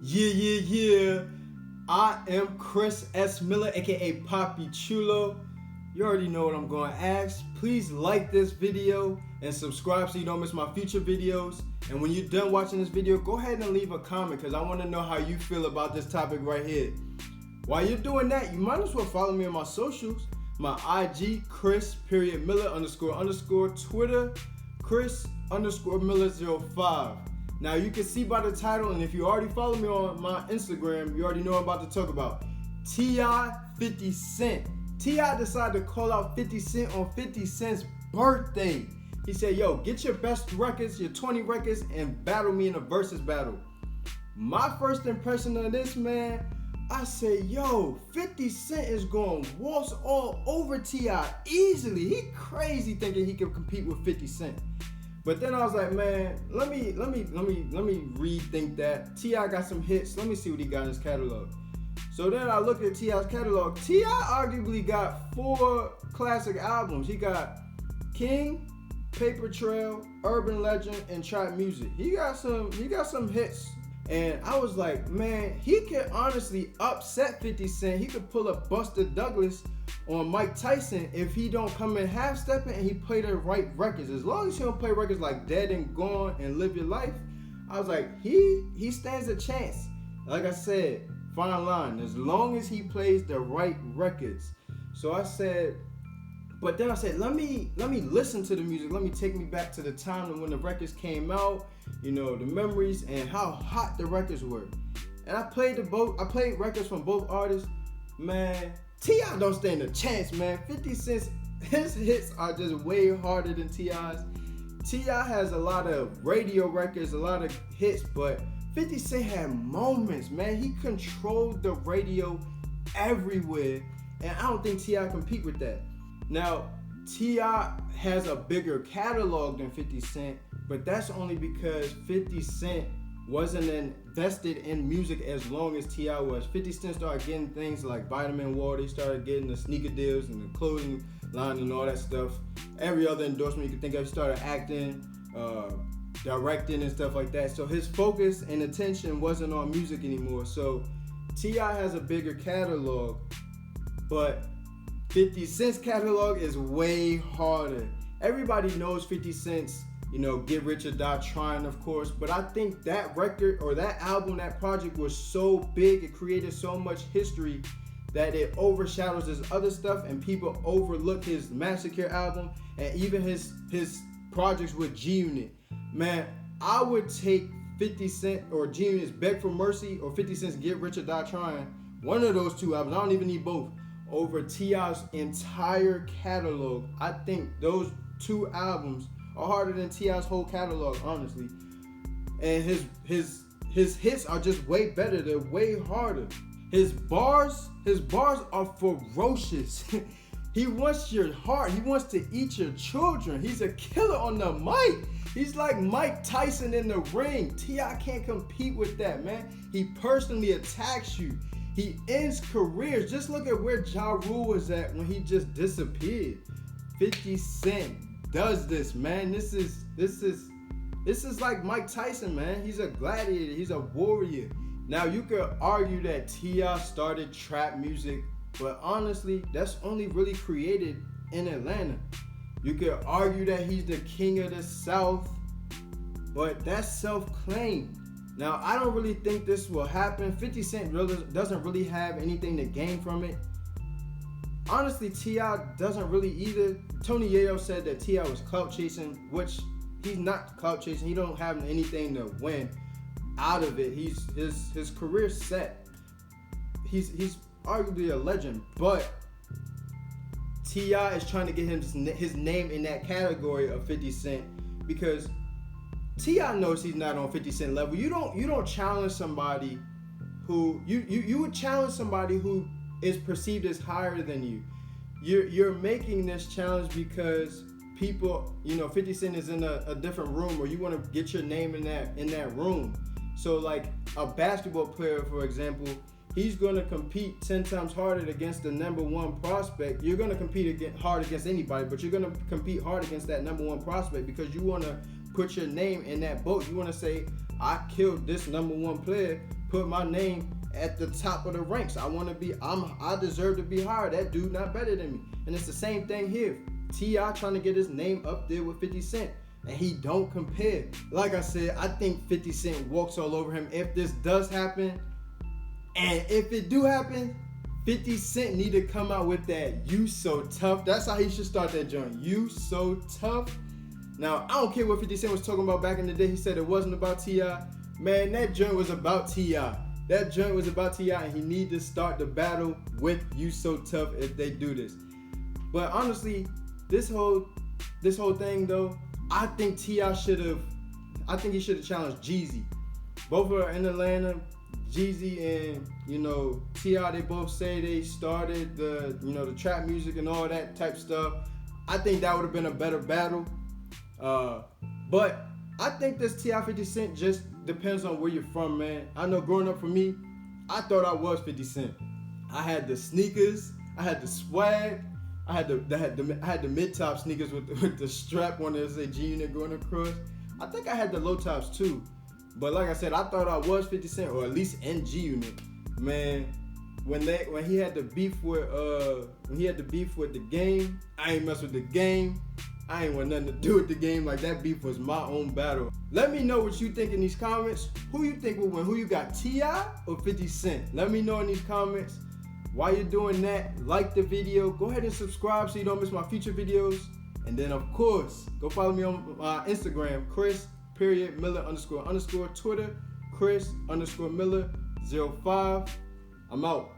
Yeah. I am Chris S. Miller, aka Papi Chulo. You already know what I'm going to ask. Please like this video and subscribe so you don't miss my future videos. And when you're done watching this video, go ahead and leave a comment because I want to know how you feel about this topic right here. While you're doing that, you might as well follow me on my socials. My IG, Chris_Miller__, Twitter, Chris_Miller05. Now you can see by the title, and if you already follow me on my Instagram, you already know what I'm about to talk about. T.I. 50 Cent. T.I. decided to call out 50 Cent on 50 Cent's birthday. He said, yo, get your best records, your 20 records, and battle me in a versus battle. My first impression of this, man, I said, yo, 50 Cent is going to waltz all over T.I. easily. He crazy thinking he can compete with 50 Cent. But then I was like, man, let me rethink that. T.I. got some hits. Let me see what he got in his catalog. So then I looked at T.I.'s catalog. T.I. arguably got 4 classic albums. He got King, Paper Trail, Urban Legend, and Trap Music. He got some hits. And I was like, man, he could honestly upset 50 Cent. He could pull a Buster Douglas on Mike Tyson if he don't come in half-stepping and he play the right records. As long as he don't play records like Dead and Gone and Live Your Life, I was like, he stands a chance. Like I said, fine line, as long as he plays the right records. So I said, but then I said, let me listen to the music. Let me take me back to the time when the records came out, you know, the memories and how hot the records were. And I played records from both artists. Man, T.I. don't stand a chance, man. 50 Cent's his hits are just way harder than T.I.'s. T.I. has a lot of radio records, a lot of hits, but 50 Cent had moments, man. He controlled the radio everywhere, and I don't think T.I. compete with that. Now, T.I. has a bigger catalog than 50 Cent, but that's only because 50 Cent wasn't invested in music as long as T.I. was. 50 Cent started getting things like vitamin water. He started getting the sneaker deals and the clothing line and all that stuff. Every other endorsement you could think of. He started acting, directing and stuff like that. So his focus and attention wasn't on music anymore. So T.I. has a bigger catalog, but 50 Cent's catalog is way harder. Everybody knows 50 Cent's, you know, Get Rich or Die Trying, of course, but I think that record or that album, that project was so big, it created so much history that it overshadows his other stuff, and people overlook his Massacre album and even his projects with G Unit. Man, I would take 50 Cent or G Unit's Beg for Mercy or 50 Cent's Get Rich or Die Trying, one of those two albums, I don't even need both, over T.I.'s entire catalog. I think those 2 albums are harder than T.I.'s whole catalog, honestly. And his hits are just way better. They're way harder. His bars are ferocious. He wants your heart. He wants to eat your children. He's a killer on the mic. He's like Mike Tyson in the ring. T.I. can't compete with that, man. He personally attacks you. He ends careers. Just look at where Ja Rule was at when he just disappeared. 50 Cent does this, man. This is like Mike Tyson, man. He's a gladiator. He's a warrior. Now you could argue that T.I. started trap music, but honestly, that's only really created in Atlanta. You could argue that he's the king of the South, but that's self-claimed. Now, I don't really think this will happen. 50 Cent doesn't really have anything to gain from it. Honestly, T.I. doesn't really either. Tony Yayo said that T.I. was clout chasing, which he's not clout chasing. He don't have anything to win out of it. His career's set. He's arguably a legend, but T.I. is trying to get his name in that category of 50 Cent because T.I. knows he's not on 50 Cent level. You don't challenge somebody who you would challenge somebody who is perceived as higher than you. You're making this challenge because people, 50 Cent is in a different room, or you want to get your name in that room. So like a basketball player, for example, he's going to compete 10 times harder against the number 1 prospect. You're going to compete hard against anybody, but you're going to compete hard against that number 1 prospect because you want to put your name in that boat. You want to say, I killed this number 1 player, put my name at the top of the ranks. I deserve to be higher. That dude not better than me. And it's the same thing here. T.I. trying to get his name up there with 50 Cent. And he don't compare. Like I said, I think 50 Cent walks all over him if this does happen. And if it do happen, 50 Cent need to come out with that "You So Tough." That's how he should start that joint. "You So Tough." Now, I don't care what 50 Cent was talking about back in the day. He said it wasn't about T.I. Man, that joint was about T.I. That joint was about T.I. and he need to start the battle with "You So Tough" if they do this. But honestly, this whole thing though, I think T.I. he should have challenged Jeezy. Both are in Atlanta. Jeezy and T.I. they both say they started the trap music and all that type stuff. I think that would have been a better battle. But I think this T.I. 50 Cent just depends on where you're from, man. I know growing up for me, I thought I was 50 Cent. I had the sneakers, I had the swag, I had the mid-top sneakers with the strap on it, say G-Unit going across. I think I had the low tops too. But like I said, I thought I was 50 Cent, or at least in G-Unit. Man, when he had the beef with the Game, I ain't mess with the Game. I ain't want nothing to do with the Game. Like, that beef was my own battle. Let me know what you think in these comments. Who you think will win? Who you got, T.I. or 50 Cent? Let me know in these comments. While you're doing that, like the video. Go ahead and subscribe so you don't miss my future videos. And then, of course, go follow me on my Instagram, Chris_Miller__, Twitter, Chris_Miller05. I'm out.